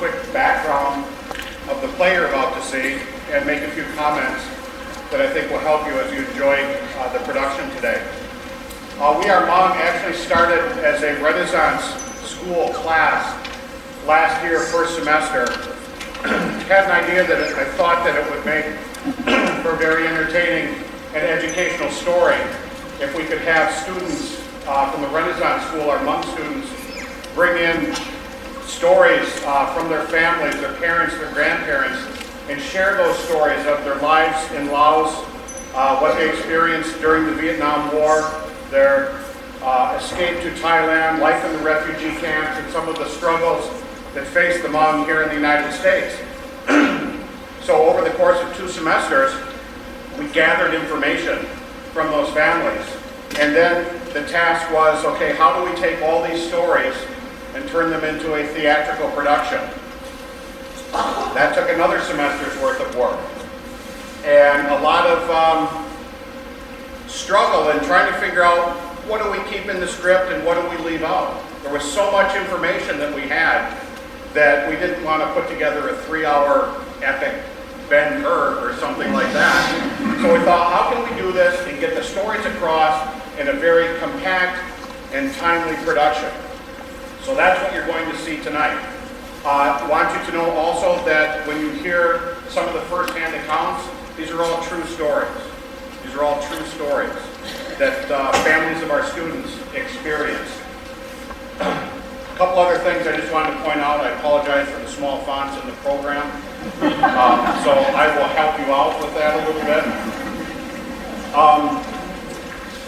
quick background of the play you're about to see and make a few comments that I think will help you as you enjoy the production today. We Are Hmong actually started as a Renaissance school class last year, first semester. Had an idea that I thought that it would make for a very entertaining and educational story if we could have students from the Renaissance school, our Hmong students, bring in stories from their families, their parents, their grandparents, and share those stories of their lives in Laos, what they experienced during the Vietnam War, their escape to Thailand, life in the refugee camps, and some of the struggles that faced the Hmong here in the United States. So over the course of 2 semesters, we gathered information from those families. And then the task was, okay, how do we take all these stories and turn them into a theatrical production? That took another semester's worth of work. And a lot of struggle in trying to figure out what do we keep in the script and what do we leave out. There was so much information that we had that we didn't want to put together a 3-hour epic Ben-Hur or something like that. So we thought, how can we do this and get the stories across in a very compact and timely production? So that's what you're going to see tonight. I want you to know also that when you hear some of the first-hand accounts, these are all true stories. These are all true stories that families of our students experienced. A couple other things I just wanted to point out. I apologize for the small fonts in the program. So I will help you out with that a little bit.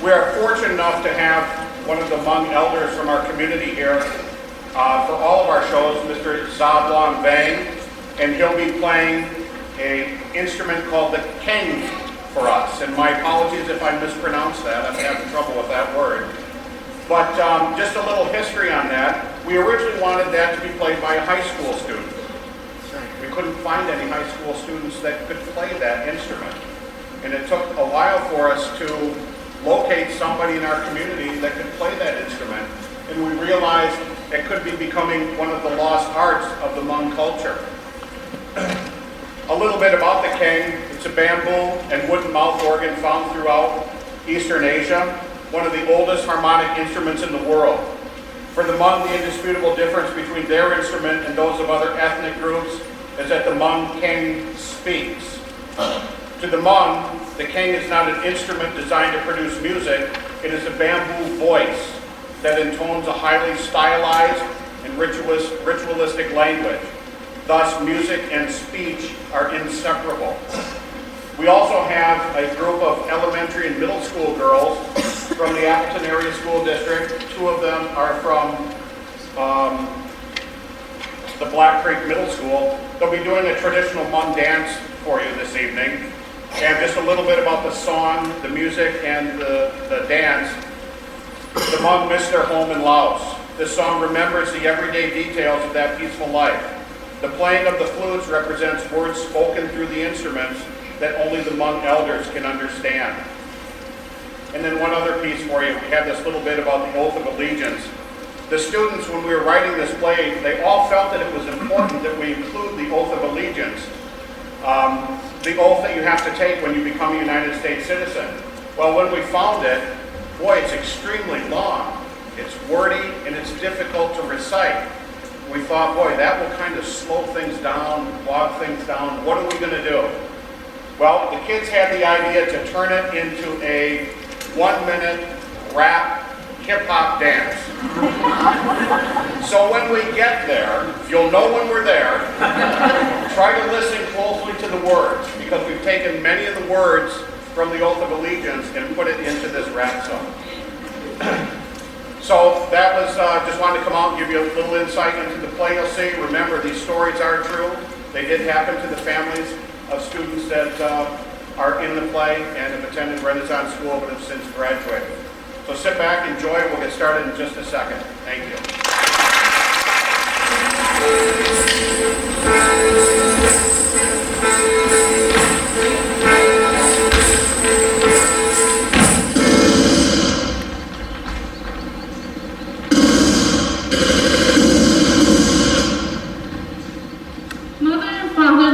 We are fortunate enough to have one of the Hmong elders from our community here for all of our shows, Mr. Zablong Vang, and he'll be playing an instrument called the keng for us. And my apologies if I mispronounced that. I'm having trouble with that word. But just a little history on that. We originally wanted that to be played by a high school student. We couldn't find any high school students that could play that instrument. And it took a while for us to locate somebody in our community that could play that instrument. And we realized it could be becoming one of the lost arts of the Hmong culture. A little bit about the keng. It's a bamboo and wooden mouth organ found throughout Eastern Asia, one of the oldest harmonic instruments in the world. For the Hmong, the indisputable difference between their instrument and those of other ethnic groups is that the Hmong keng speaks. To the Hmong, the keng is not an instrument designed to produce music. It is a bamboo voice that intones a highly stylized and ritualistic language. Thus, music and speech are inseparable. We also have a group of elementary and middle school girls from the Appleton area school district. 2 of them are from the Black Creek Middle School. They'll be doing a traditional Hmong dance for you this evening. And just a little bit about the song, the music, and the dance. The Hmong miss their home in Laos. This song remembers the everyday details of that peaceful life. The playing of the flutes represents words spoken through the instruments that only the Hmong elders can understand. And then one other piece for you. We have this little bit about the Oath of Allegiance. The students, when we were writing this play, they all felt that it was important that we include the Oath of Allegiance, the oath that you have to take when you become a United States citizen. Well, when we found it, boy, it's extremely long. It's wordy and it's difficult to recite. We thought, boy, that will kind of slow things down, bog things down. What are we going to do? Well, the kids had the idea to turn it into a 1-minute rap hip-hop dance. So when we get there, you'll know when we're there, try to listen closely to the words, because we've taken many of the words from the Oath of Allegiance and put it into this rap song. So that was, just wanted to come out and give you a little insight into the play you'll see. Remember, these stories are true. They did happen to the families of students that are in the play and have attended Renaissance School but have since graduated. So sit back, enjoy. We'll get started in just a second. Thank you.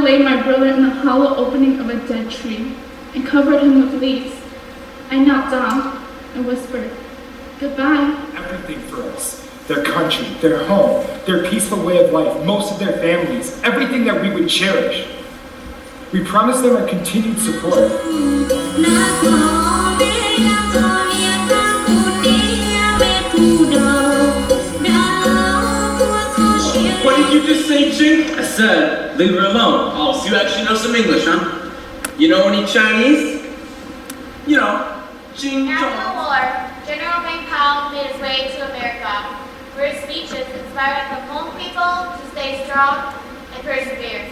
laid my brother in the hollow opening of a dead tree and covered him with leaves. I knelt down and whispered, "Goodbye." Everything for us. Their country, their home, their peaceful way of life, most of their families, everything that we would cherish. We promised them our continued support. What did you just say, Jing? I said, leave her alone. Oh, so you actually know some English, huh? You know any Chinese? You know, Jing. After the war, General Meng Pao made his way to America, where his speeches inspired the Hmong people to stay strong and persevere.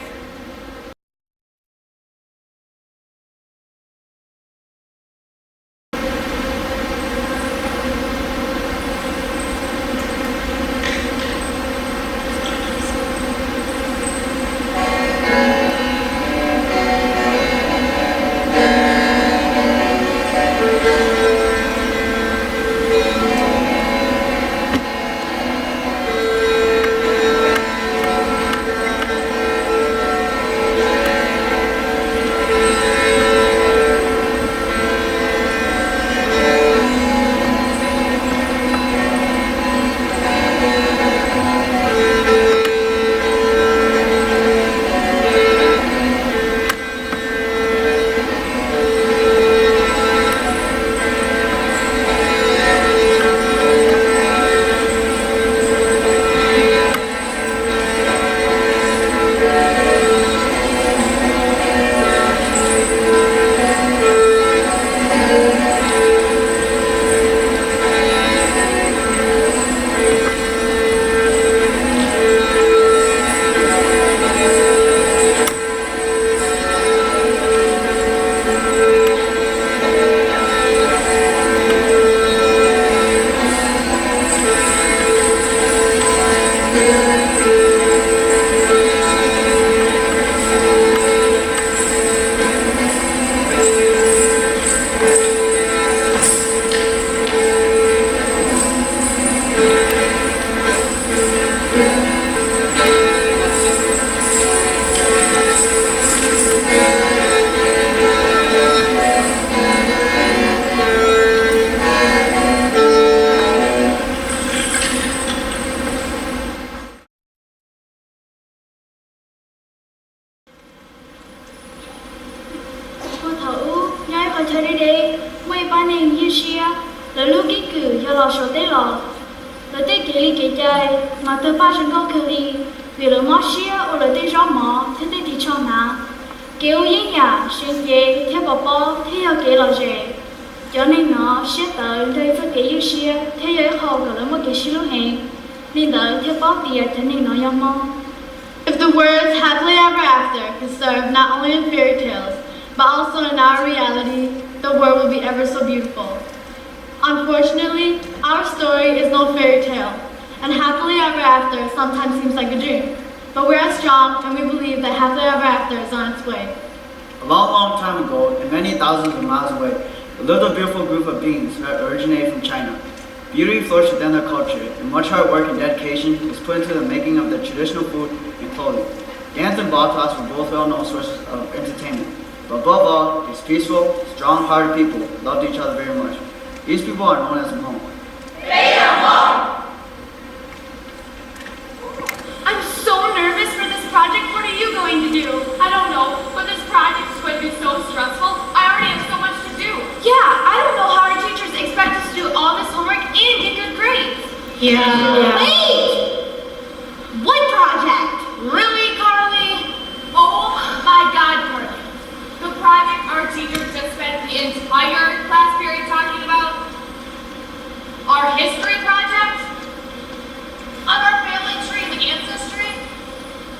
If the words happily ever after could serve not only in fairy tales, but also in our reality, the world would be ever so beautiful. Unfortunately, our story is no fairy tale, and happily ever after sometimes seems like a dream. But we are strong, and we believe that happily ever after is on its way. A long, long time ago, and many thousands of miles away, there lived a beautiful group of beings who had originated from China. Beauty flourished within their culture, and much hard work and dedication was put into the making of their traditional food and clothing. Dance and ball toss were both well-known sources of entertainment. But above all, these peaceful, strong-hearted people loved each other very much. These people are known as Hmong. I'm so nervous for this project. What are you going to do? I don't know, but this project is going to be so stressful. I already have so much to do. Yeah, I don't know how our teachers expect us to do all this homework and get good grades. Yeah. Wait! What project? Really, Carly? Oh my God, Carly. The project our teachers just spent the entire class period talking about? Our history project? On our family tree and ancestry?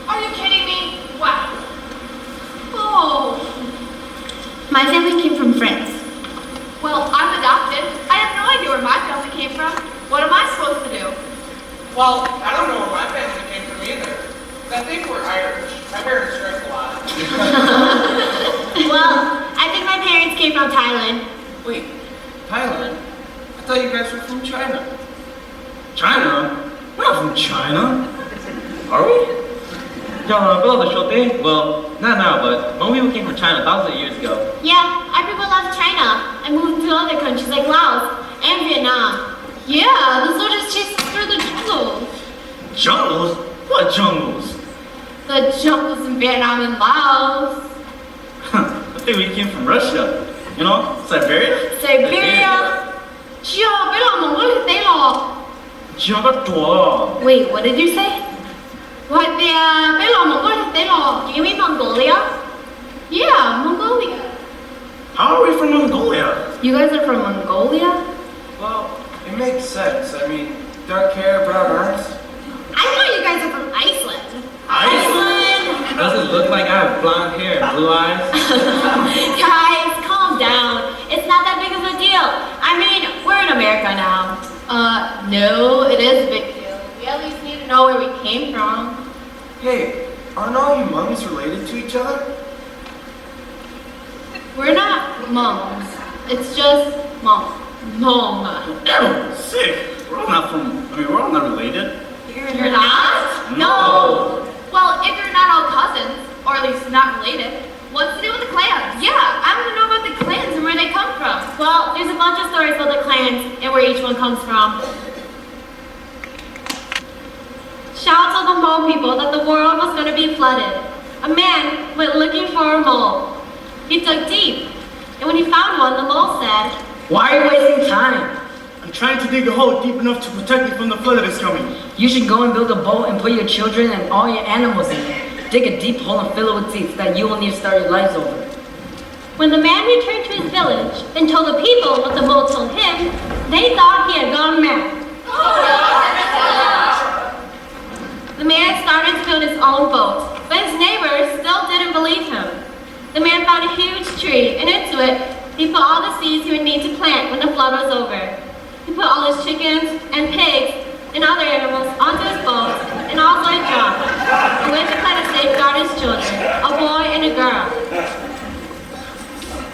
Are you kidding me? Wow. Oh. My family came from France. Well, I'm adopted. I have no idea where my family came from. What am I supposed to do? Well, I don't know where my family came from either. I think we're Irish. My parents drink a lot. Well, I think my parents came from Thailand. Wait, Thailand? I thought you guys were from China. China? We're not from China. Are we? Well, not now, but Hmong people came from China thousands of years ago. Yeah, our people left China and moved to other countries like Laos and Vietnam. Yeah, the soldiers chased us through the jungles. Jungles? What jungles? The jungles in Vietnam and Laos. I think we came from Russia. You know, Siberia? Siberia. Wait, what did you say? What do you mean Mongolia? Yeah, Mongolia. How are we from Mongolia? You guys are from Mongolia? Well, it makes sense. I mean, dark hair, brown eyes. I thought you guys are from Iceland. Iceland? Does it look like I have blonde hair and blue eyes? Guys, calm down. It's not that big of a deal. I mean, we're in America now. No, it is a big deal. We at least need to know where we came from. Hey, aren't all you Hmongs related to each other? We're not Hmongs. It's just Hmong. Hmong. Ew, sick. We're all not related. You're not? No. Well, if you're not all cousins, or at least not related, what's to do with the clans? Yeah, I want to know about the clans and where they come from. Well, there's a bunch of stories about the clans and where each one comes from. Shout told the mole people that the world was going to be flooded. A man went looking for a mole. He dug deep, and when he found one, the mole said, "Why are you wasting time? I'm trying to dig a hole deep enough to protect me from the flood that is coming. You should go and build a boat and put your children and all your animals in it. Dig a deep hole and fill it with seeds that you will need to start your lives over." When the man returned to his village and told the people what the mole told him, they thought he had gone mad. The man started to build his own boat, but his neighbors still didn't believe him. The man found a huge tree, and into it, he put all the seeds he would need to plant when the flood was over. He put all his chickens and pigs and other animals onto his boat, and also a drum, in which he planned to safeguard his children, a boy and a girl.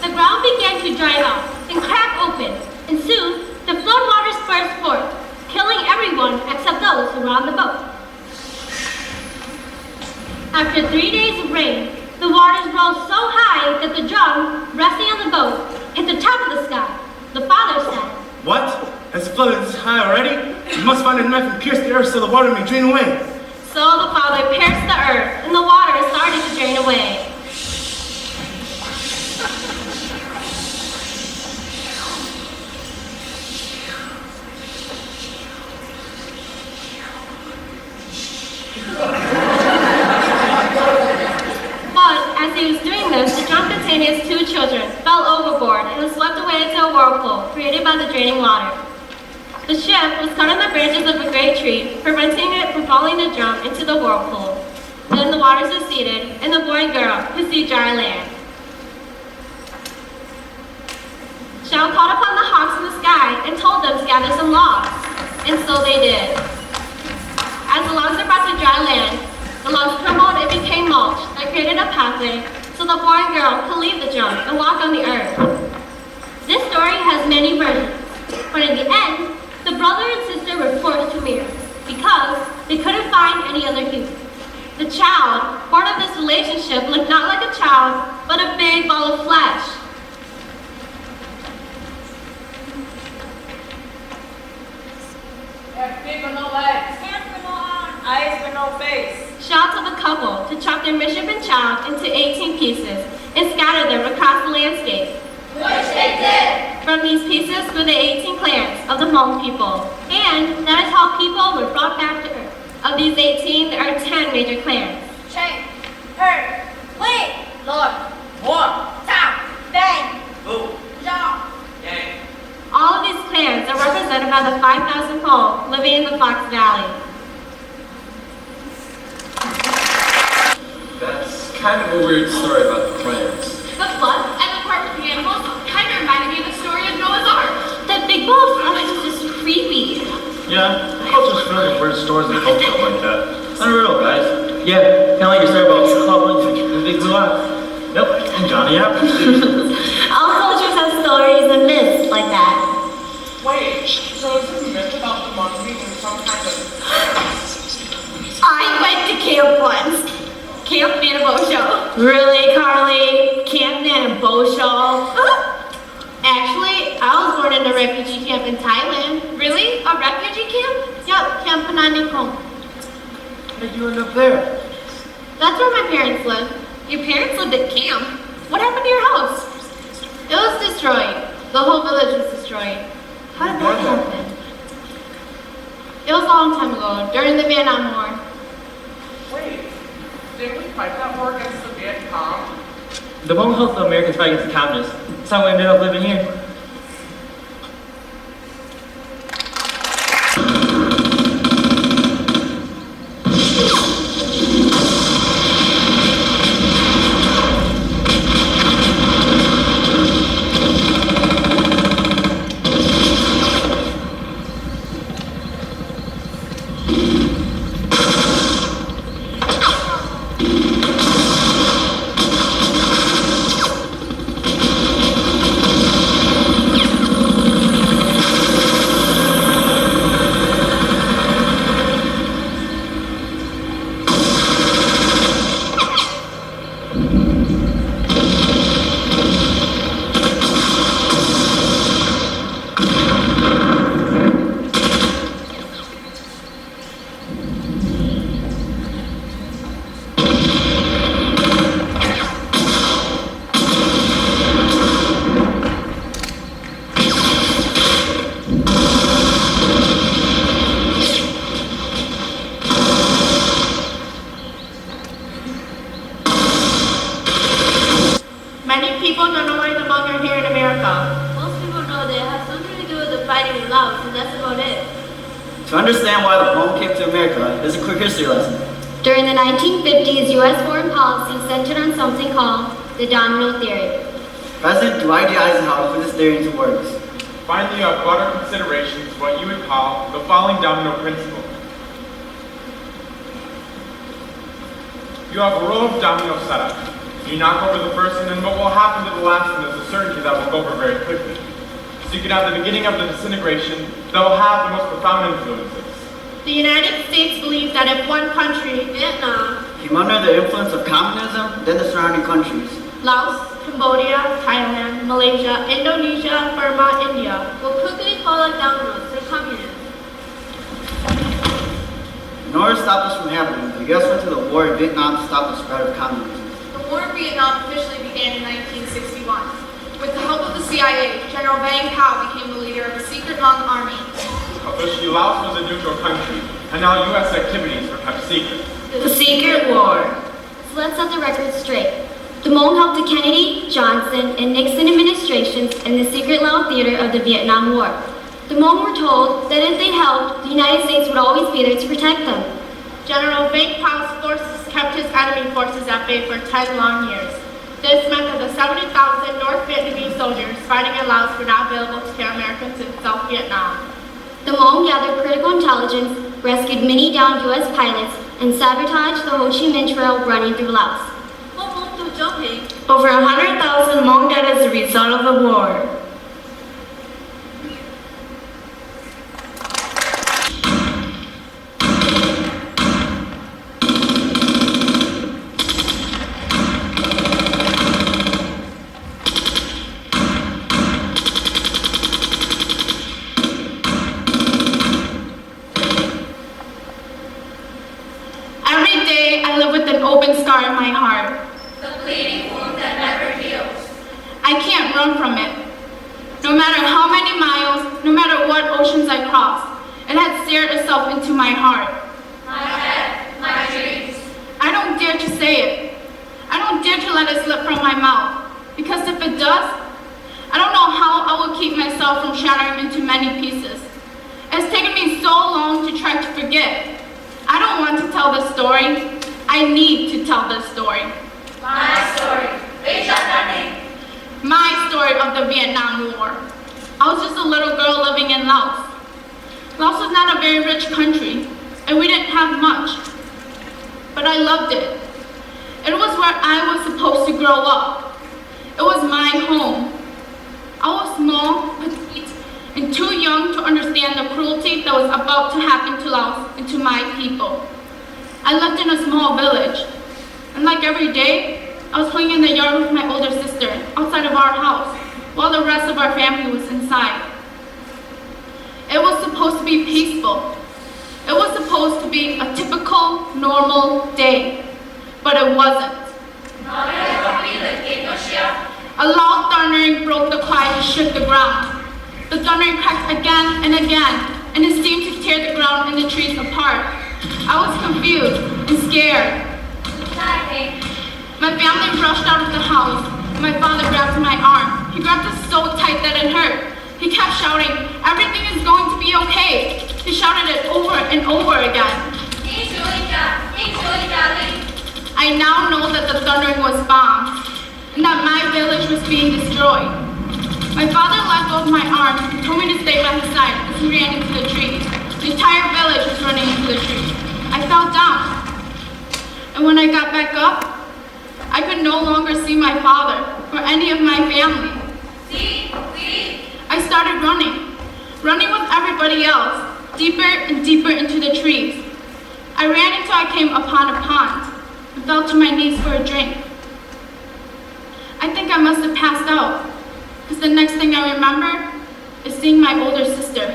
The ground began to dry up and crack open, and soon the flood waters burst forth, killing everyone except those who were on the boat. After 3 days of rain, the waters rose so high that the drum, resting on the boat, hit the top of the sky. The father said, What? Has it flooded this high already? You must find a knife and pierce the earth so the water may drain away. So the father pierced the earth, and the water started to drain away. As he was doing this, the drum containing his 2 children fell overboard and was swept away into a whirlpool created by the draining water. The ship was caught on the branches of a great tree, preventing it from falling the drum into the whirlpool. Then the waters receded, and the boy and girl could see dry land. Shao called upon the hawks in the sky and told them to gather some logs, and so they did. As the logs were brought to dry land, the logs crumbled and became mulch that created a pathway so the boy and girl could leave the drum and walk on the earth. This story has many versions, but in the end, the brother and sister were forced to marry because they couldn't find any other human. The child, born of this relationship, looked not like a child, but a big ball of flesh. Feet with no legs. Hands with no arms. Eyes with no face. Shao told the couple to chop their misshapen child into 18 pieces and scatter them across the landscape. Which they did. From these pieces were the 18 clans of the Hmong people, and that is how people were brought back to Earth. Of these 18, there are 10 major clans. Cheng, Her, Wei, Lord, Tao, Bang, Zhao. All of these clans are represented by the 5,000 Hmong living in the Fox Valley. That's kind of a weird story about the clans. The flood and the part with the animals kind of reminded me of the story of Noah's Ark. That big ball of flesh is just creepy. Yeah, culture's filled with weird stories and culture like that. Unreal, guys. Yeah, kind of like your story about Cloud and Big Blue Eyes. Yep, and Johnny Appleton. All cultures have stories and myths like that. Wait, so is this myth about the Hmong being some kind of... I went to camp once. Camp Nana Boat Show. Really, Carly? Camp Nana Boat Show? Actually, I was born in a refugee camp in Thailand. Really? A refugee camp? Yup, Camp Pananikom. How did you end up there? That's where my parents live. Your parents lived at camp? What happened to your house? It was destroyed. The whole village was destroyed. How did that happen? It was a long time ago, during the Vietnam War. Wait, didn't we fight that war against the Viet Cong? The Hmong helped the Americans fight against the communists. That's how we ended up living here. Many people don't know why the Hmong are here in America. Most people know that it has something to do with the fighting in Laos, and that's about it. To understand why the Hmong came to America, here's a quick history lesson. During the 1950s, U.S. foreign policy centered on something called the domino theory. President Dwight D. Eisenhower put this theory into words. Finally, of broader considerations, what you would call the following domino principle. You have a row of dominoes set up. You knock over the first, and then what will happen to the last one is a certainty that will go over very quickly. So you can have the beginning of the disintegration that will have the most profound influences. The United States believes that if one country, Vietnam, Came under the influence of communism, then the surrounding countries. Laos, Cambodia, Thailand, Malaysia, Indonesia, Burma, India, will quickly fall like dominoes to communism. In order to stop this from happening, the U.S. went to the war in Vietnam to stop the spread of communism. The war in Vietnam officially began in 1961. With the help of the CIA, General Vang Pao became the leader of a secret Hmong army. Officially, Laos was a neutral country, and now U.S. activities were kept secret. the Secret War. So let's set the record straight. The Hmong helped the Kennedy, Johnson, and Nixon administrations in the secret Lao theater of the Vietnam War. The Hmong were told that if they helped, the United States would always be there to protect them. General Vang Pao's forces kept his enemy forces at bay for 10 long years. This meant that the 70,000 North Vietnamese soldiers fighting in Laos were not available to kill Americans in South Vietnam. The Hmong gathered critical intelligence, rescued many downed U.S. pilots, and sabotaged the Ho Chi Minh Trail running through Laos. Over 100,000 Hmong died as a result of the war. Every day I live with an open scar in my heart. The bleeding wound that never heals. I can't run from it. No matter how many miles, no matter what oceans I crossed, it had stared itself into my heart. My head, my dreams. I don't dare to say it. I don't dare to let it slip from my mouth. Because if it does, I don't know how I will keep myself from shattering into many pieces. It's taken me so long to try to forget. I don't want to tell this story. I need to tell this story. My story. My story of the Vietnam War. I was just a little girl living in Laos. Laos was not a very rich country, and we didn't have much. But I loved it. It was where I was supposed to grow up. It was my home. I was small, petite, and too young to understand the cruelty that was about to happen to Laos and to my people. I lived in a small village. And like every day, I was playing in the yard with my older sister outside of our house, while the rest of our family was inside. It was supposed to be peaceful. It was supposed to be a typical, normal day, but it wasn't. A loud thundering broke the quiet and shook the ground. The thundering cracked again and again, and it seemed to tear the ground and the trees apart. I was confused and scared. My family rushed out of the house. My father grabbed my arm. He grabbed it so tight that it hurt. He kept shouting, "Everything is going to be okay." He shouted it over and over again. I now know that the thundering was bombs, and that my village was being destroyed. My father let go of my arm and told me to stay by his side as he ran into the trees. The entire village was running into the trees. I fell down, and when I got back up, I could no longer see my father or any of my family. I started running with everybody else, deeper and deeper into the trees. I ran until I came upon a pond and fell to my knees for a drink. I think I must have passed out, because the next thing I remember is seeing my older sister.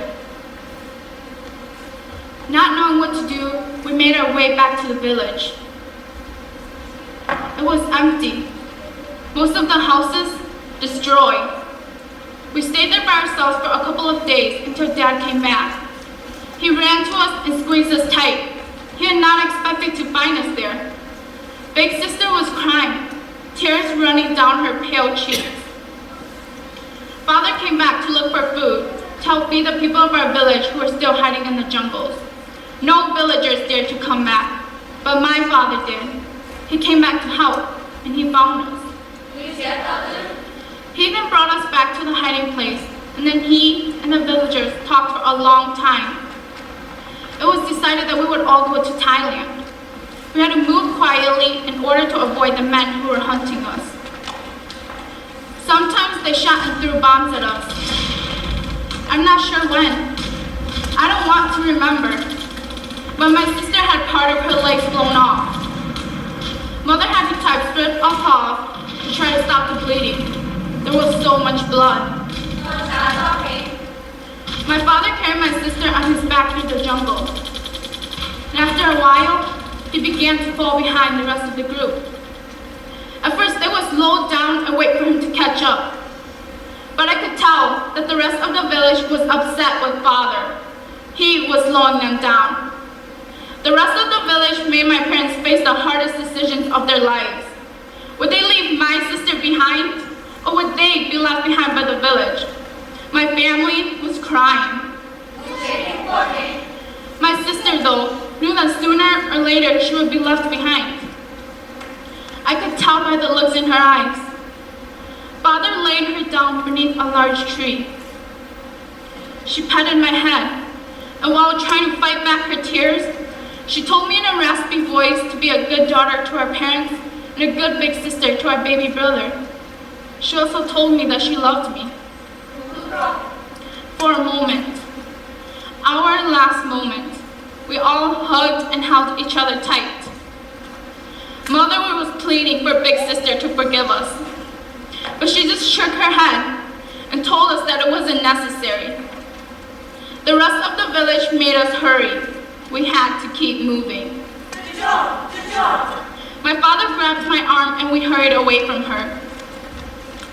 Not knowing what to do, we made our way back to the village. It was empty. Most of the houses destroyed. We stayed there by ourselves for a couple of days until Dad came back. He ran to us and squeezed us tight. He had not expected to find us there. Big sister was crying, tears running down her pale cheeks. Father came back to look for food, to help feed the people of our village who were still hiding in the jungles. No villagers dared to come back, but my father did. He came back to help, and he found us. He then brought us back to the hiding place, and then he and the villagers talked for a long time. It was decided that we would all go to Thailand. We had to move quietly in order to avoid the men who were hunting us. Sometimes they shot and threw bombs at us. I'm not sure when. I don't want to remember. But my sister had part of her legs blown off. Mother had to tie strip off to try to stop the bleeding. There was so much blood. My father carried my sister on his back through the jungle. And after a while, he began to fall behind the rest of the group. At first, they would slow down and wait for him to catch up. But I could tell that the rest of the village was upset with Father. He was slowing them down. The rest of the village made my parents face the hardest decisions of their lives. Would they leave my sister behind, or would they be left behind by the village? My family was crying. My sister, though, knew that sooner or later she would be left behind. I could tell by the looks in her eyes. Father laid her down beneath a large tree. She patted my head, and while trying to fight back her tears, she told me in a raspy voice to be a good daughter to our parents and a good big sister to our baby brother. She also told me that she loved me. For a moment, our last moment, we all hugged and held each other tight. Mother was pleading for big sister to forgive us, but she just shook her head and told us that it wasn't necessary. The rest of the village made us hurry. We had to keep moving. Good job, good job. My father grabbed my arm and we hurried away from her.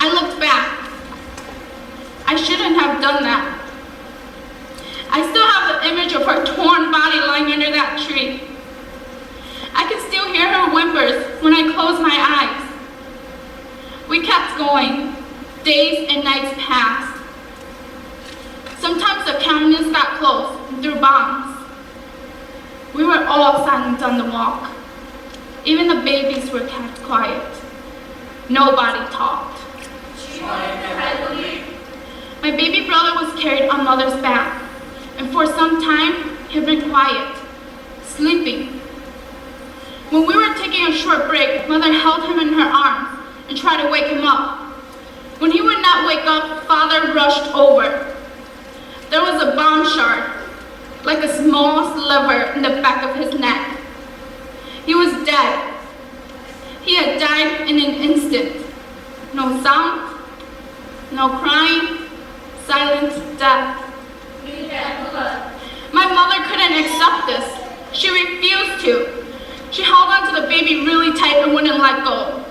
I looked back. I shouldn't have done that. I still have the image of her torn body lying under that tree. I can still hear her whimpers when I close my eyes. We kept going. Days and nights passed. Sometimes the communists got close and threw bombs. We were all silent on the walk. Even the babies were kept quiet. Nobody talked. My baby brother was carried on Mother's back, and for some time he had been quiet, sleeping. When we were taking a short break, Mother held him in her arms and tried to wake him up. When he would not wake up, Father rushed over. There was a bomb shard, like a small sliver in the back of his neck. He was dead. in an instant. No sound, no crying, silent death. My mother couldn't accept this. She refused to. She held onto the baby really tight and wouldn't let go.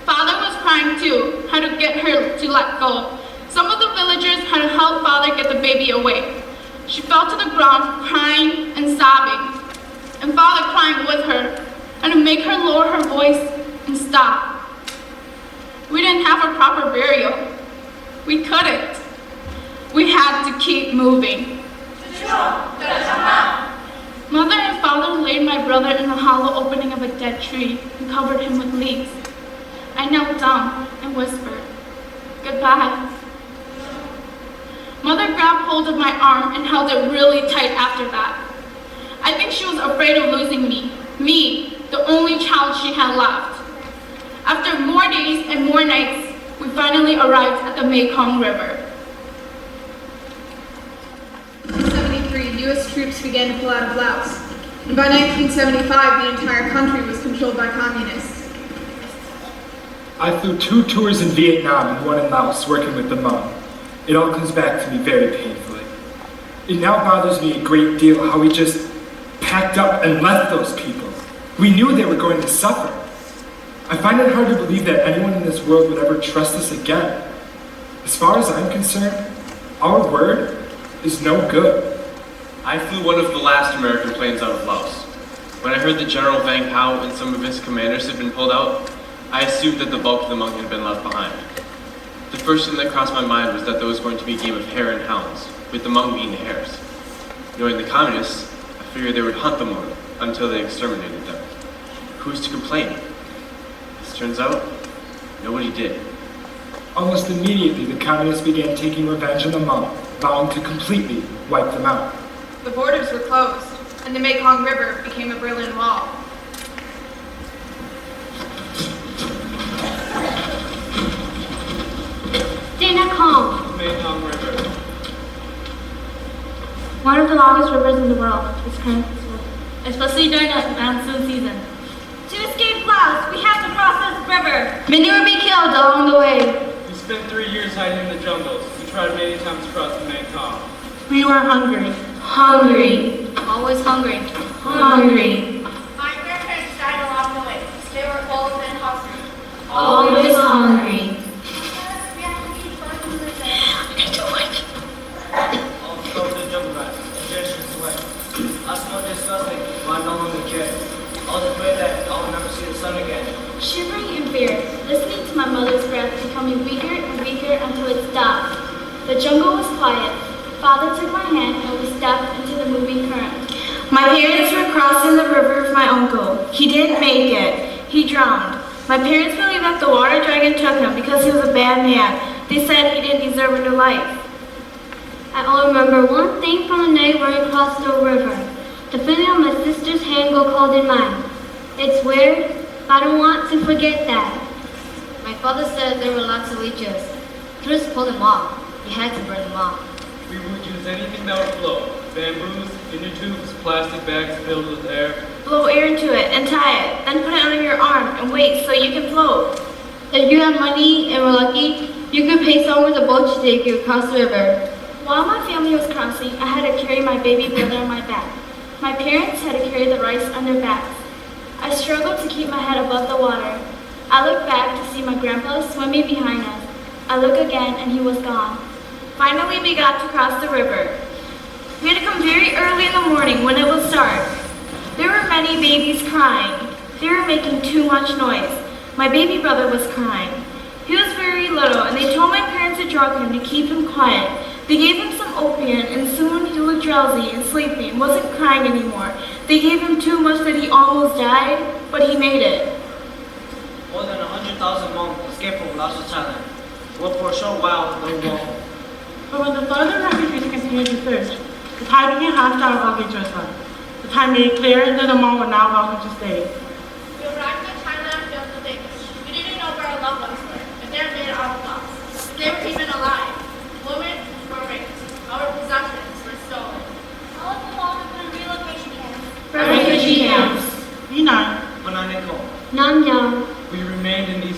Father was crying too, had to get her to let go. Some of the villagers had to help Father get the baby away. She fell to the ground, crying and sobbing, and Father crying with her, and to make her lower her voice and stop. We didn't have a proper burial. We couldn't. We had to keep moving. Mother and Father laid my brother in the hollow opening of a dead tree and covered him with leaves. I knelt down and whispered, "Goodbye." Mother grabbed hold of my arm and held it really tight after that. I think she was afraid of losing me, the only child she had left. After more days and more nights, we finally arrived at the Mekong River. In 1973, U.S. troops began to pull out of Laos, and by 1975, the entire country was controlled by communists. I flew 2 tours in Vietnam and 1 in Laos working with the Hmong. It all comes back to me very painfully. It now bothers me a great deal how we just packed up and left those people. We knew they were going to suffer. I find it hard to believe that anyone in this world would ever trust us again. As far as I'm concerned, our word is no good. I flew one of the last American planes out of Laos. When I heard that General Vang Pao and some of his commanders had been pulled out, I assumed that the bulk of the Hmong had been left behind. The first thing that crossed my mind was that there was going to be a game of hare and hounds, with the Hmong being the hares. Knowing the communists, I figured they would hunt the Hmong until they exterminated them. Who's to complain? As it turns out, nobody did. Almost immediately, the communists began taking revenge on the Hmong, vowing to completely wipe them out. The borders were closed, and the Mekong River became a Berlin Wall. Mekong River. One of the longest rivers in the world. It's kind of slow, especially during the monsoon season. To escape Laos, we have to cross this river. Many will be killed along the way. We spent 3 years hiding in the jungles. We tried many times to cross the Mekong. We were hungry. Always hungry. My grandparents died along the way. They were old and hungry. Always hungry. Shivering in fear, listening to my mother's breath becoming weaker and weaker until it stopped. The jungle was quiet. Father took my hand and we stepped into the moving current. My parents were crossing the river with my uncle. He didn't make it. He drowned. My parents believed that the water dragon took him because he was a bad man. They said he didn't deserve a new life. I only remember one thing from the night where I crossed the river. The feeling of my sister's hand go cold in mine. It's weird, but I don't want to forget that. My father said there were lots of leeches. Tourists pulled them off. He had to burn them off. We would use anything that would float. Bamboos, inner tubes, plastic bags filled with air. Blow air into it and tie it, then put it under your arm and wait so you can float. If you have money and were lucky, you could pay someone with a boat to take you across the river. While my family was crossing, I had to carry my baby brother on my back. My parents had to carry the rice on their backs. I struggled to keep my head above the water. I looked back to see my grandpa swimming behind us. I looked again and he was gone. Finally, we got to cross the river. We had to come very early in the morning when it was dark. There were many babies crying. They were making too much noise. My baby brother was crying. He was very little and they told my parents to drug him to keep him quiet. They gave him some opium and soon he looked drowsy and sleepy and wasn't crying anymore. They gave him too much that he almost died, but he made it. More than 100,000 Hmong escaped from Laos to China. What for a short while, no more. But when the further refugees continued to search, the tide became hostile against Jerusalem. The tide made it clear that the Hmong were not welcome to stay. We arrived in China and filled the English. We didn't know where our loved ones were, if they were dead or lost. If they were even alive. Women were raped. Our possessions were stolen. All of the Hmong have been in relocation camps. Refugee camps. Yunnan. Mananiko. Namgyal. We remained in these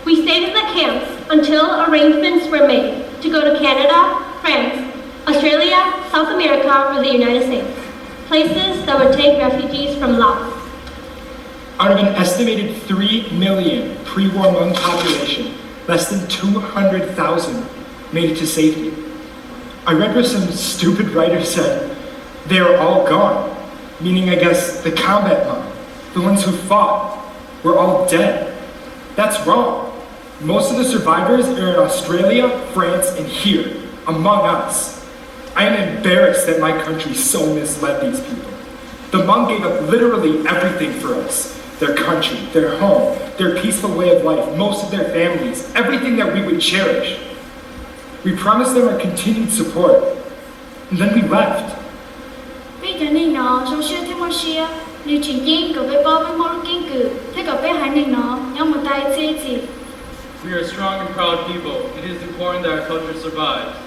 We stayed in the camps until arrangements were made to go to Canada, France, Australia, South America, or the United States, places that would take refugees from Laos. Out of an estimated 3 million pre-war Hmong population, less than 200,000 made it to safety. I read where some stupid writer said, they are all gone, meaning I guess the combat Hmong, the ones who fought, were all dead. That's wrong. Most of the survivors are in Australia, France, and here, among us. I am embarrassed that my country so misled these people. The Hmong gave up literally everything for us. Their country, their home, their peaceful way of life, most of their families, everything that we would cherish. We promised them our continued support, and then we left. We are a strong and proud people. It is important that our culture survives.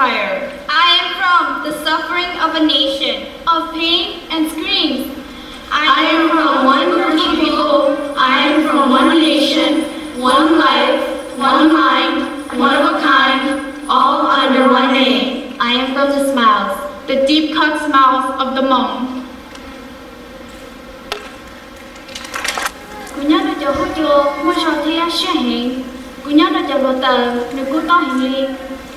I am from the suffering of a nation, a of pain and screams. I am from one group of people, I am from one nation, one life, one mind, one of a kind, all under one name. I am from the smiles. The deep-cut smiles of the Hmong. Cú nhớ được cho hỗ trợ, mua cho thế sẽ hình. Cú nhớ được cho lộ tờ, nếu cú to hình li.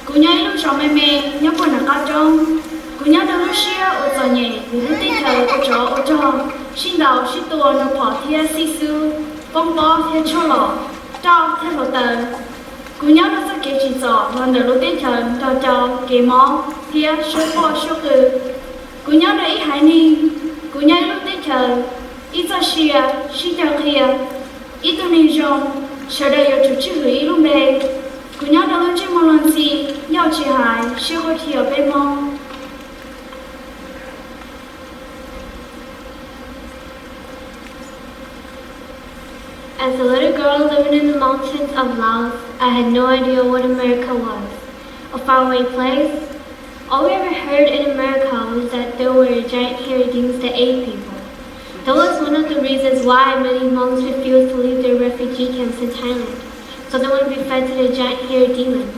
Cú nhớ lúc cho mẹ mẹ, nhớ quần là cao trong. Cú nhớ được lúc xưa ở chỗ nhẹ, vì lúc tích thờ ở chỗ. Xin đầu, xin tua, nó bỏ thế xí sư. Bông bó thế cho lọ, cho thế lộ tờ. Cú nhớ được sự kế chỉ rõ, lần đầu lúc tích thờ, cho kế mong. Thế số bỏ số cử. Cú nhớ được ý hải ni. Cú nhớ lúc tích thờ. Ít cho xìa, xí cho kia. Ít tôi nên rong. Sau đây yêu chủ chữ hủy lúc bề. Cú nhớ được lúc chữ mong lần gì. Nhau chỉ hải, siêu hỗ thiểu bê mong. As a little girl living in the mountains of Laos, I had no idea what America was. A faraway place. All we ever heard in America was that there were giant hairy things that ate people. That was one of the reasons why many Hmongs refused to leave their refugee camps in Thailand, so they wouldn't be fed to the giant hairy demons.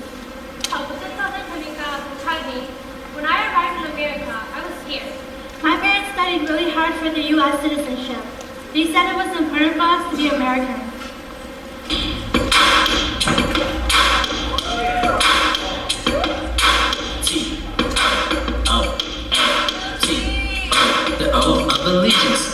When I arrived in America, I was scared. My parents studied really hard for the U.S. citizenship. They said it was important for us to be Americans. The oath of allegiance.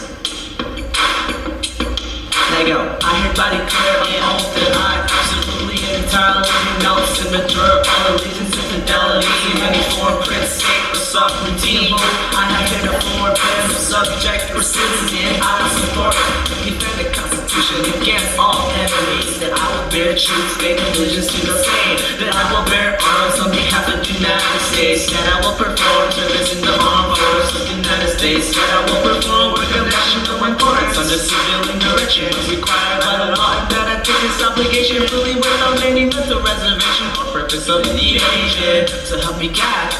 Let go. I hereby declare an oath that I absolutely and entirely renounce and mature all allegiance and fidelity in any form, prince, state, or sovereignty. I have been a foreign band of subject or citizen. I will support and defend the Constitution against all enemies. That I will bear true faith and allegiance to the same. That I will bear arms on behalf of the United States. That I will perform service in the armed forces of the United States. That I will perform work of national importance under civilian direction required by the law. And that I take this obligation fully without any mental reservation or purpose of evasion. So help me God.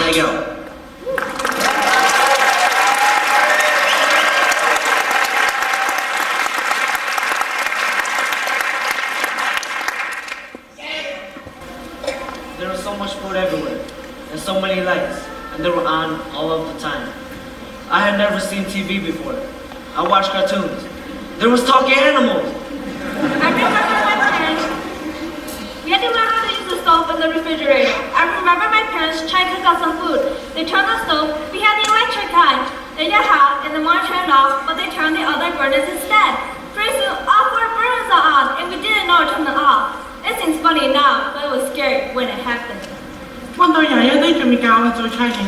Let go. There was so much food everywhere, and so many lights, and they were on all of the time. I had never seen TV before. I watched cartoons. There was talking animals. I remember my parents. We had to learn how to use the stove and the refrigerator. I remember my parents tried to cook out some food. They turned the stove. We had the electric kind. They got hot, and the one turned off, but they turned the other burners instead. Pretty soon, all 4 burners are on, and we didn't know to turn them off. It seems funny now, but it was scary when it happened. Cuando llegué de Jamaica, I was so excited.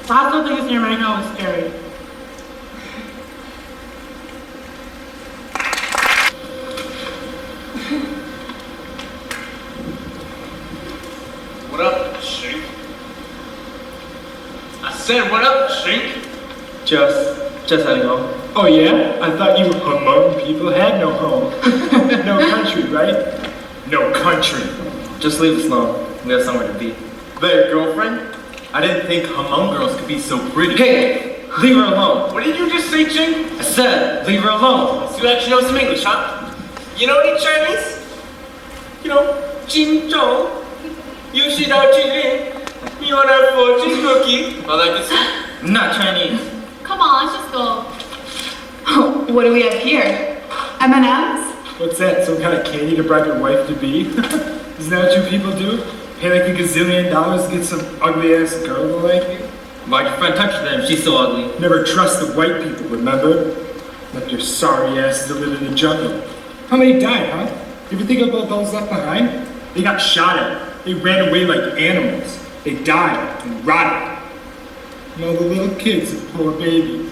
Lots of things in America was scary. What up, shrink? I said, what up, shrink? Just heading home. Oh yeah? I thought you Hmong people had no home. No country, right? No country. Just leave us alone. We have somewhere to be. There, girlfriend? I didn't think Hmong girls could be so pretty. Hey, leave her alone. What did you just say, Ching? I said, leave her alone. So you actually know some English, huh? You know any Chinese? You know, Jing Zhou. You should know Jing. You want our fortune cookie? All that good stuff? Not Chinese. Come on, let's just go. What do we have here? M&M's? What's that, some kind of candy to bribe your wife to be? Isn't that what you people do? Pay like $1 gazillion to get some ugly ass girl to like you? Why'd your friend touch them? She's so ugly. Never trust the white people, remember? Left your sorry asses to live in the jungle. How many died, huh? You ever think about those left behind? They got shot at. They ran away like animals. They died and rotted. And all the little kids and poor babies.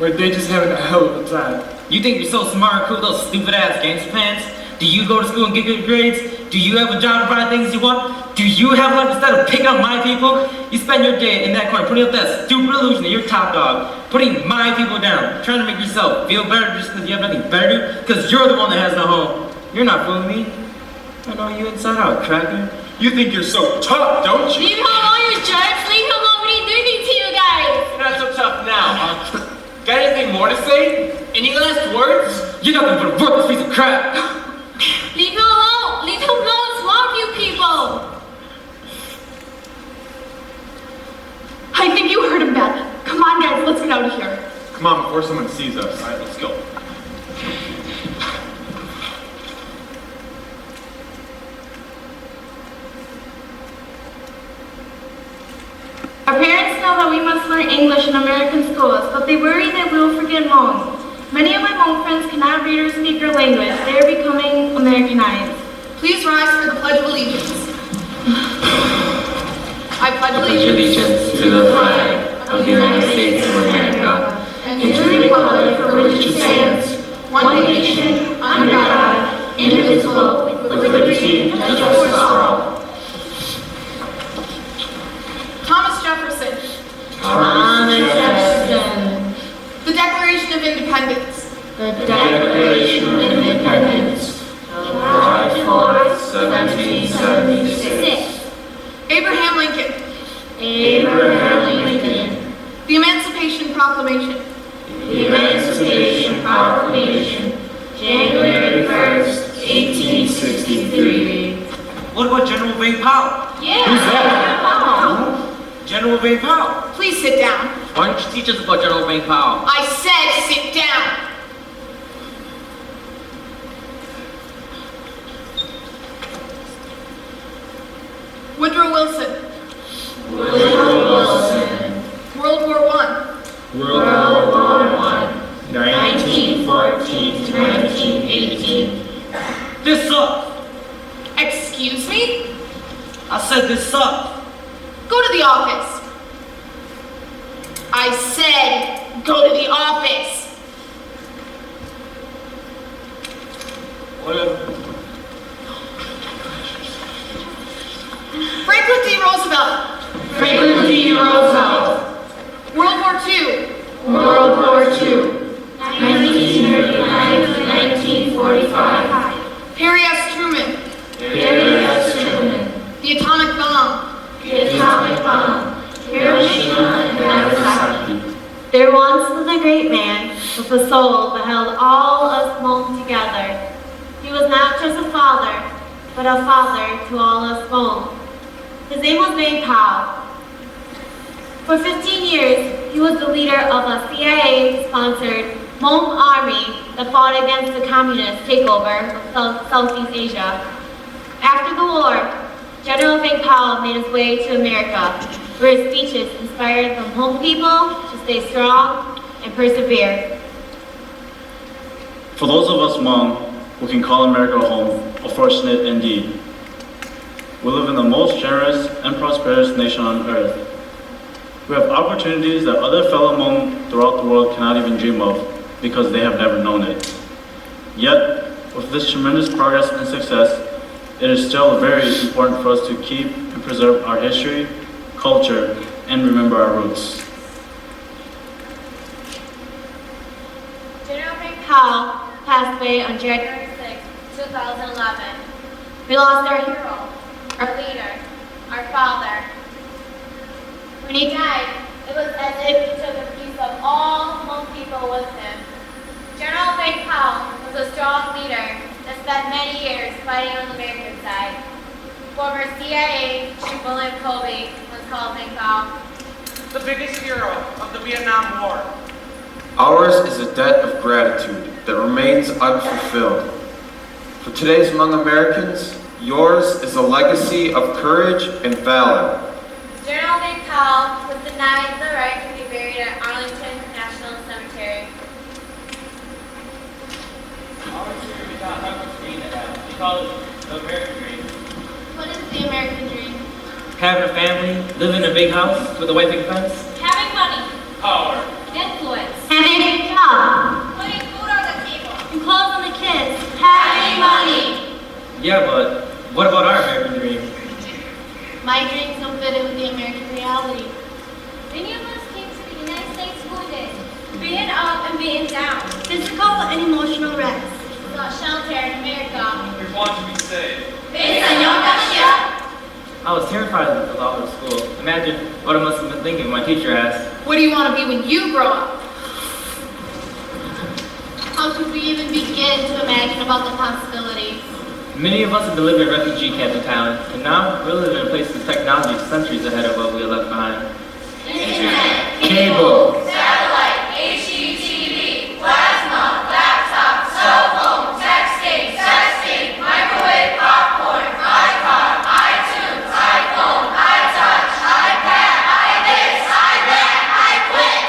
Or they just having a hell of a time. You think you're so smart and cool with those stupid ass gangster pants? Do you go to school and get good grades? Do you have a job to buy things you want? Do you have life instead of picking up my people? You spend your day in that corner putting up that stupid illusion that you're top dog, putting my people down, trying to make yourself feel better just because you have nothing better to do? Because you're the one that has no home. You're not fooling me. I know you inside out, cracker. You think you're so tough, don't you? Leave him alone, you jerks! Leave him alone! What are you doing to you guys? You're not so tough now, huh? Got anything more to say? Any last words? You're nothing but a worthless piece of crap. Leave him alone! Leave him alone! It's wrong with you people! I think you heard him bad. Come on, guys, let's get out of here. Come on, before someone sees us. All right, let's go. Our parents know that we must learn English in American schools, but they worry that we will forget Hmong. Many of my Hmong friends cannot read or speak our language. They are becoming Americanized. Please rise for the Pledge of Allegiance. I pledge allegiance to the flag of the United States of America and to the republic for which it stands, one nation, under God, indivisible, with liberty and justice for all. Thomas Jefferson. Thomas Jefferson. The Declaration of Independence. The Declaration of Independence. July 4th, 1776. Abraham Lincoln. Abraham Lincoln. The Emancipation Proclamation. The Emancipation Proclamation. January 1st, 1863. What about General Vang Pao? Yeah! Who's that? General Vang Pao. Please sit down. Why don't you teach us about General Vang Pao? I said sit down. Woodrow Wilson. Woodrow Wilson. World War I. World War I. 1914 to 1918. This sucks. Excuse me? I said this sucks. Go to the office. I said go to the office. Whatever. Franklin D. Roosevelt. Franklin D. Roosevelt. World War II. World War II. 1939 to 1945. Harry S. Truman. Harry S. Truman. The atomic bomb. The atomic bomb. Hiroshima and Nagasaki. There once was a great man with a soul that held all us Hmong together. He was not just a father, but a father to all us Hmong. His name was Vang Pao. For 15 years, he was the leader of a CIA-sponsored Hmong army that fought against the communist takeover of Southeast Asia. After the war, General Vang Pao made his way to America, where his speeches inspired the Hmong people to stay strong and persevere. For those of us Hmong who can call America home, are fortunate indeed. We live in the most generous and prosperous nation on earth. We have opportunities that other fellow Hmong throughout the world cannot even dream of because they have never known it. Yet, with this tremendous progress and success, it is still very important for us to keep and preserve our history, culture, and remember our roots. General Vang Pao passed away on January 6, 2011. We lost our hero, our leader, our father. When he died, it was as if he took a piece of all Hmong people with him. General Vang Pao was a strong leader that spent many years fighting on the American side. Former CIA Chief William Colby was called Vang Pao. The biggest hero of the Vietnam War. Ours is a debt of gratitude that remains unfulfilled. For today's Hmong Americans, yours is a legacy of courage and valor. General Vang Pao was denied the right to be buried at Arlington National Cemetery. We call it the American dream. What is the American dream? Having a family, living in a big house with a white picket fence. Having money. Power. Influence. Having a job. Putting food on the table. And clothes on the kids. Having money. Yeah, but what about our American dream? My dreams don't fit in with the American reality. Many of us came to the United States school days, being up and being down. Physical and emotional rest. Sought shelter in America. We want to be saved. They I was terrified of the law of school. Imagine what I must have been thinking when my teacher asked, What do you want to be when you grow up? How could we even begin to imagine about the possibilities? many of us have been living in refugee camps in Thailand, and now we're living in a place with technology centuries ahead of what we left behind. Internet, Cable, satellite, HDTV, plasma, laptop, cell phone, texting, microwave, popcorn, iPod, iTunes, iPhone, iTouch, iPad, iThis, iThat, iQuit.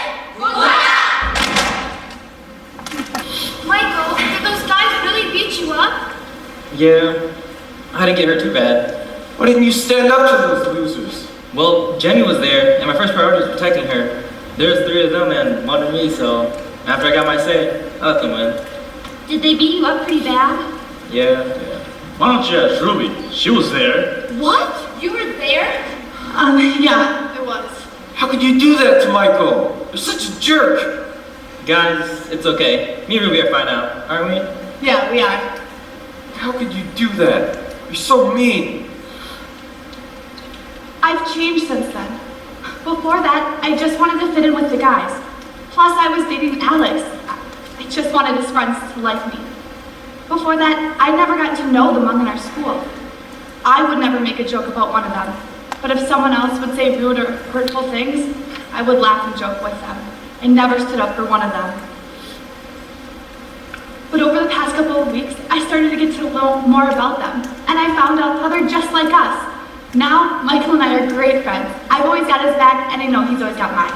Michael, did those guys really beat you up? yeah, I didn't get hurt too bad. Why didn't you stand up to those losers? Well, Jenny was there, and my first priority was protecting her. There's 3 of them and 1 of me, so after I got my say, I let them win. Did they beat you up pretty bad? Yeah. Why don't you ask Ruby? She was there. What? You were there? Yeah. I was. How could you do that to Michael? You're such a jerk. Guys, it's okay. Me and Ruby are fine now, aren't we? Yeah, we are. How could you do that? You're so mean. I've changed since then. Before that, I just wanted to fit in with the guys. Plus, I was dating Alex. I just wanted his friends to like me. Before that, I never got to know the Hmong in our school. I would never make a joke about one of them. But if someone else would say rude or hurtful things, I would laugh and joke with them. I never stood up for one of them. But over the past couple of weeks, I started to get to know more about them. And I found out how they're just like us. Now, Michael and I are great friends. I've always got his back, and I know he's always got mine.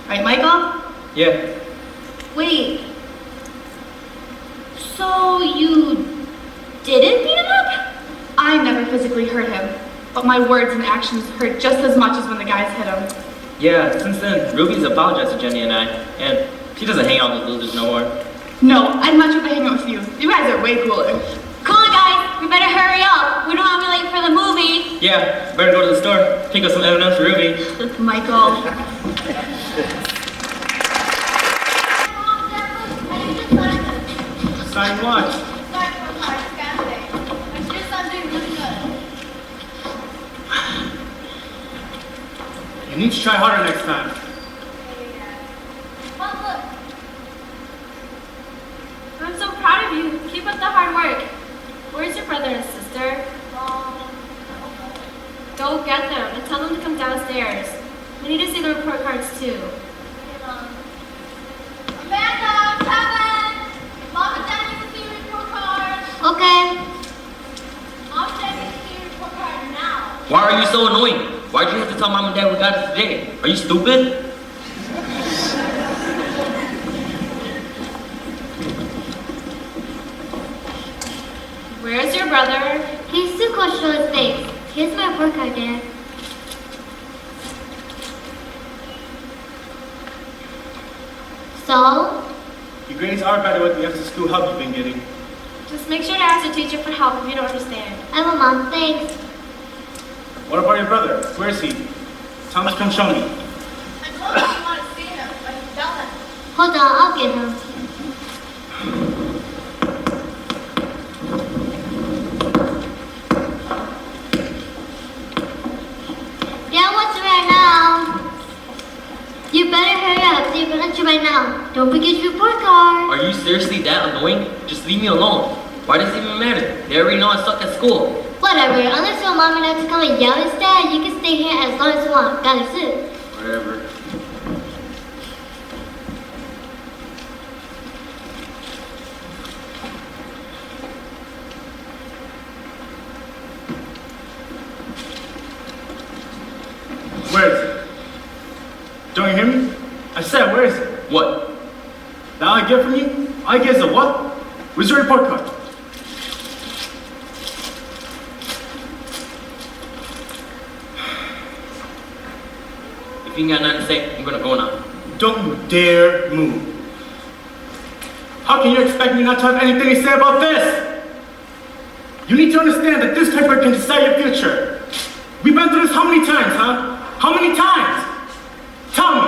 Right, Michael? Yeah. Wait. So you didn't beat him up? I never physically hurt him, but my words and actions hurt just as much as when the guys hit him. Yeah, since then, Ruby's apologized to Jenny and I, and she doesn't hang out with losers no more. No, I'd much rather hang out with you. You guys are way cooler. Come on, guys. We better hurry up. We don't have to be late for the movie. Yeah, better go to the store, pick up some M&M's for Ruby. Michael. Sign what? You need to try harder next time. I'm so proud of you. Keep up the hard work. Where's your brother and sister? Go get them and tell them to come downstairs. We need to see the report cards too. Amanda, Kevin, Mom and Dad need to see your report card. Okay. Mom and Dad need to see your report card now. Why are you so annoying? Why'd you have to tell Mom and Dad we got it today? Are you stupid? Where's your brother? He's too close to show his face. Here's my report card, Dad. So? Your grades are better with the after school help you've been getting. Just make sure to ask the teacher for help if you don't understand. I will, Mom. Thanks. What about your brother? Where is he? Tell him to come show me. I told you you want to see him, but you don't. Hold on, I'll get him. Dad wants you right now. You better hurry up. They're gonna let you right now. Don't forget your report card. Are you seriously that annoying? Just leave me alone. Why does it even matter? They already know I suck at school. Whatever. Unless your mom and dad to come and yell at Dad, you can stay here as long as you want. Got it? Whatever. Where is it? Don't you hear me? I said, where is it? What? That all I get from you? All I get is a what? Where's your report card? If you ain't got nothing to say, I'm gonna go now. Don't you dare move. How can you expect me not to have anything to say about this? You need to understand that this paper can decide your future. We've been through this how many times, huh? How many times? Tell me.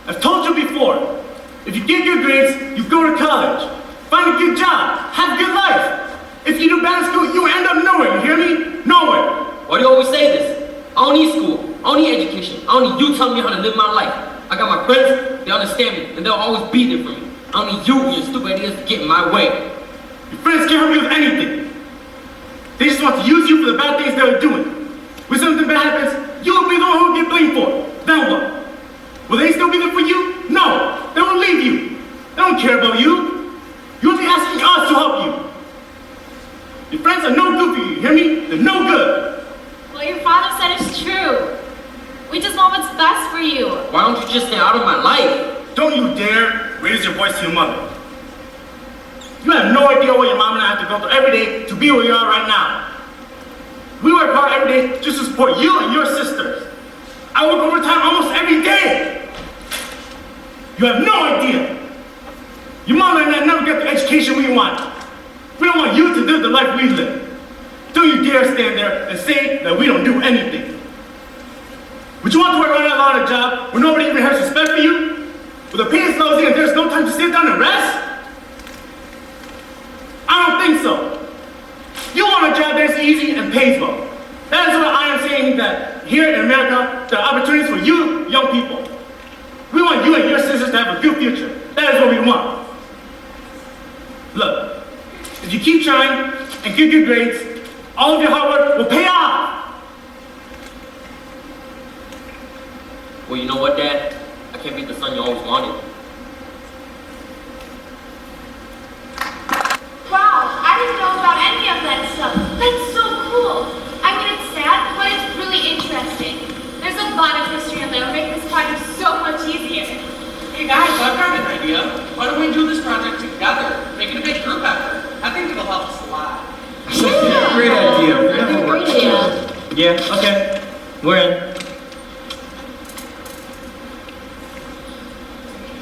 I've told you before. If you get good grades, you go to college. Find a good job. Have a good life. If you do bad in school, you end up nowhere. You hear me? Nowhere. Why do you always say this? I don't need school. I don't need education. I don't need you telling me how to live my life. I got my friends, they understand me, and they'll always be there for me. I don't need you and your stupid ideas to get in my way. Your friends can't help you with anything. They just want to use you for the bad things they're doing. When something bad happens, you will be the one who will get blamed for it. Then what? Will they still be there for you? No, they will leave you. They don't care about you. You will be asking us to help you. Your friends are no good for you, you hear me? They're no good. What your father said is true. We just want what's best for you. Why don't you just stay out of my life? Don't you dare raise your voice to your mother. You have no idea what your mom and I have to go through every day to be where you are right now. We work hard every day just to support you and your sisters. I work overtime almost every day. You have no idea. Your mom and I never get the education we want. We don't want you to live the life we live. Don't you dare stand there and say that we don't do anything. Would you want to work on a job where nobody even has respect for you? Where the pay is lousy and there's no time to sit down and rest? I don't think so. You want a job that's easy and pays well. That is what I am saying, that here in America, there are opportunities for you, young people. We want you and your sisters to have a good future. That is what we want. Look, if you keep trying and get good grades, all of your hard work will pay off. Well, you know what, Dad? I can't be the son you always wanted. Wow, I didn't know about any of that stuff. That's so cool. I mean, it's sad, but it's really interesting. There's a lot of history in there. It'll make this project so much easier. Hey guys, I've got an idea. Why don't we do this project together? Make it a big group effort. I think it'll help us a lot. Yeah, great idea. Great idea. Yeah, okay. We're in.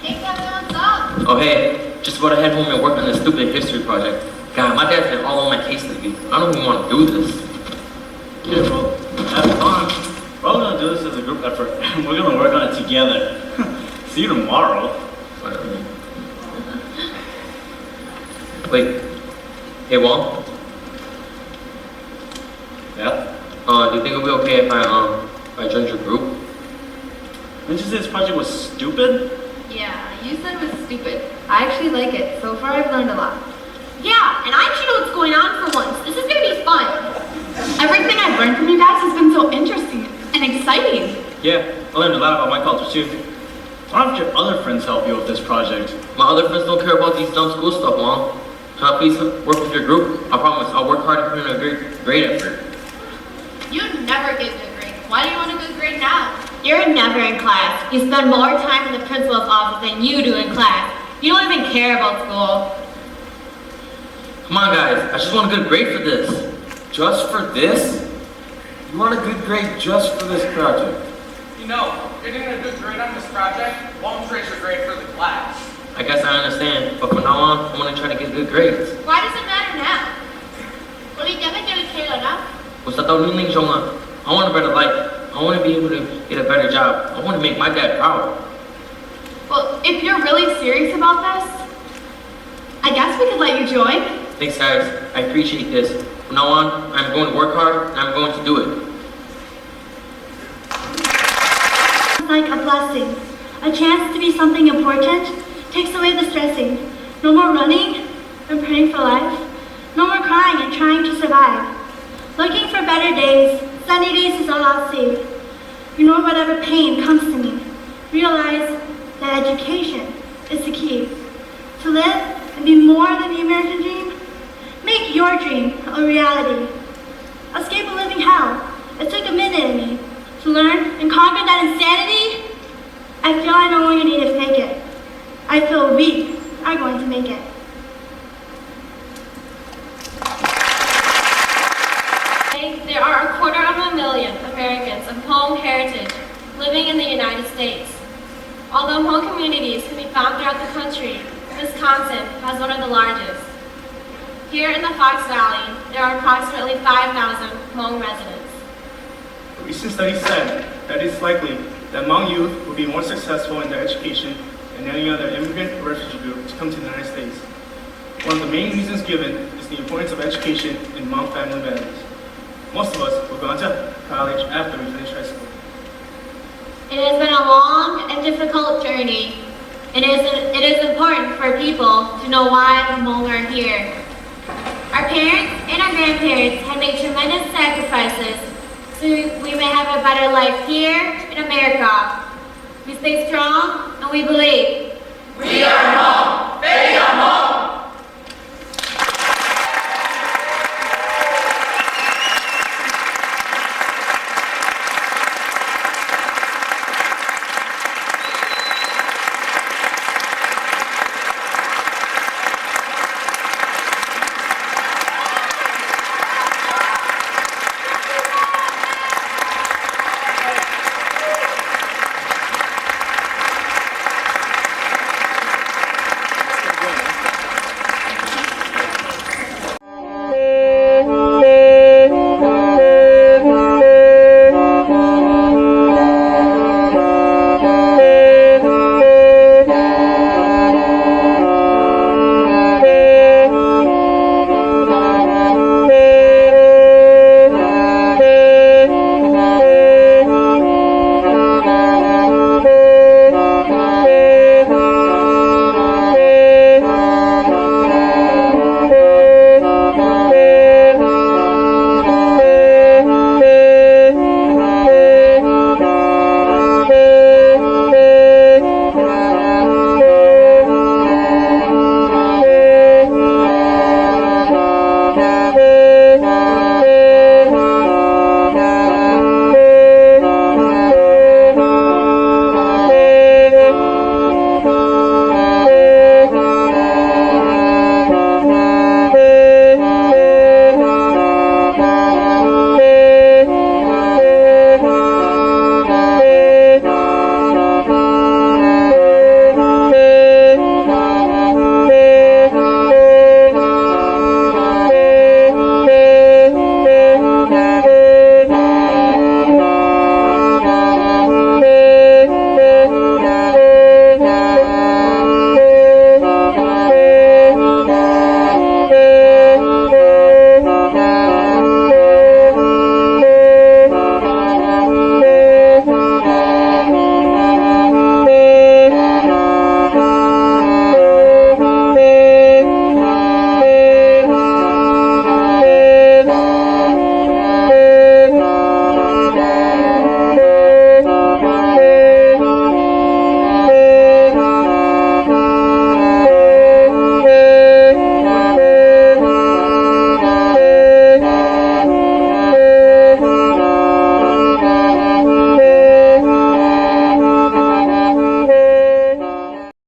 Hey, everyone's up. Oh, hey. Just about to head home and work on this stupid history project. God, my dad's been all on my case lately. I don't even want to do this. Yeah, well, have fun. We're all gonna do this as a group effort. We're gonna work on it together. See you tomorrow. Wait. Hey, Wong? Yeah? Do you think it'll be okay if I joined your group? Didn't you say this project was stupid? Yeah, you said it was stupid. I actually like it. So far, I've learned a lot. Yeah, and I actually know what's going on for once. This is gonna be fun. Everything I've learned from you guys has been so interesting and exciting. Yeah, I learned a lot about my culture too. Why don't your other friends help you with this project? My other friends don't care about these dumb school stuff, Mom. Can I please work with your group? I promise, I'll work hard and put in a great grade effort. You never get good grades. Why do you want a good grade now? You're never in class. You spend more time in the principal's office than you do in class. You don't even care about school. Come on, guys. I just want a good grade for this. Just for this? You want a good grade just for this project? You know, getting a good grade on this project won't raise your grade for the class. I guess I understand, but from now on, I'm gonna try to get good grades. Why does it matter now? Well, you never get a kilo now. Basta daw niling siya nga. I want a better life. I want to be able to get a better job. I want to make my dad proud. Well, if you're really serious about this, I guess we could let you join. Thanks, guys. I appreciate this. From now on, I'm going to work hard, and I'm going to do it. It's like a blessing. A chance to be something important takes away the stressing. No more running and praying for life. No more crying and trying to survive. Looking for better days. Sunny days is all I'll see. Ignore whatever pain comes to me. Realize that education is the key. To live and be more than the American dream. Make your dream a reality. Escape a living hell. It took a minute in me to learn and conquer that insanity. I feel I no longer need to fake it. I feel we are going to make it. There are 250,000 Americans of Hmong heritage living in the United States. Although Hmong communities can be found throughout the country, Wisconsin has one of the largest. Here in the Fox Valley, there are approximately 5,000 Hmong residents. Recent studies said that it's likely that Hmong youth will be more successful in their education than any other immigrant or refugee group to come to the United States. One of the main reasons given is the importance of education in Hmong family values. Most of us will go on to college after we finish high school. It has been a long and difficult journey. It is important for people to know why the Hmong are here. Our parents and our grandparents have made tremendous sacrifices so we may have a better life here in America. We stay strong and we believe. We are Hmong. Peb Yog Hmoob.